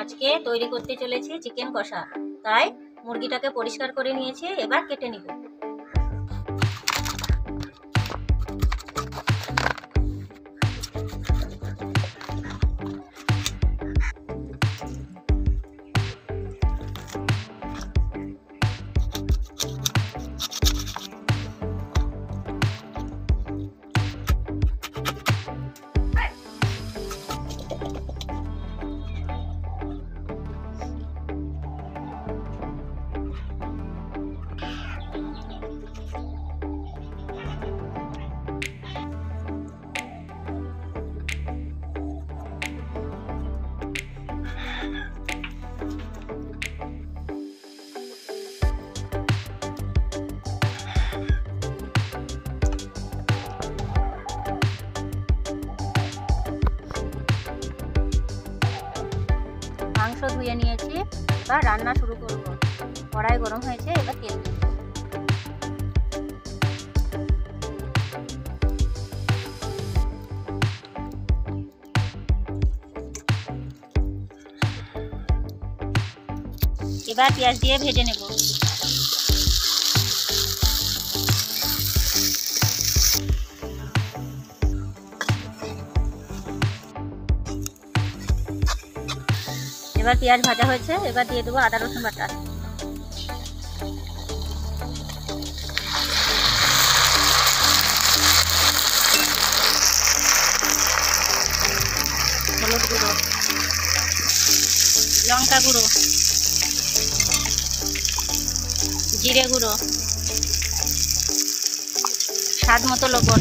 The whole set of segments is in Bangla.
আজকে তৈরি করতে চলেছি চিকেন কষা। তাই মুরগিটাকে পরিষ্কার করে নিয়েছি, এবার কেটে নিব। মাংস ধুয়ে নিয়েছি, এবার রান্না শুরু করব। কড়াই গরম হয়েছে, এবার তেল দিব। এবার পেঁয়াজ দিয়ে ভেজে নেব। এবার পেঁয়াজ ভাজা হয়েছে, এবার দিয়ে দেবো আদা রসুন বাটা। হলুদ গুঁড়ো, লঙ্কা গুঁড়ো, জিরে গুঁড়ো, স্বাদ মতো লবণ।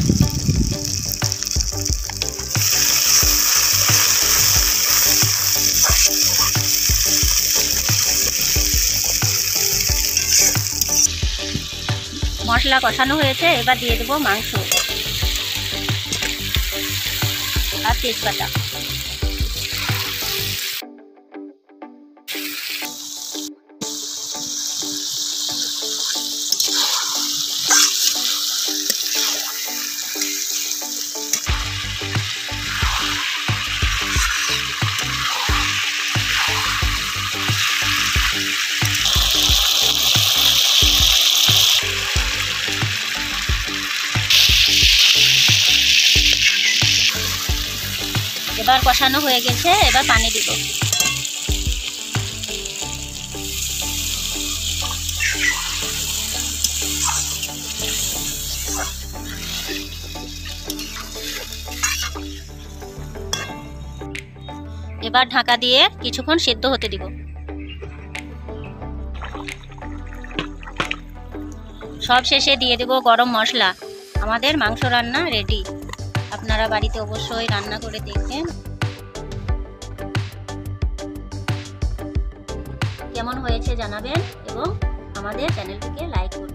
মশলা কষানো হয়েছে, এবার দিয়ে দেবো মাংস আর তেজপাতা। এবার কষানো হয়ে গেছে, এবার পানি দিব। এবার ঢাকা দিয়ে কিছুক্ষণ সেদ্ধ হতে দিব। সব শেষে দিয়ে দেব গরম মশলা। আমাদের মাংস রান্না রেডি। আপনারা বাড়িতে অবশ্যই রান্না করে দেখবেন। কেমন হয়েছে জানাবেন এবং আমাদের চ্যানেলটিকে লাইক করুন।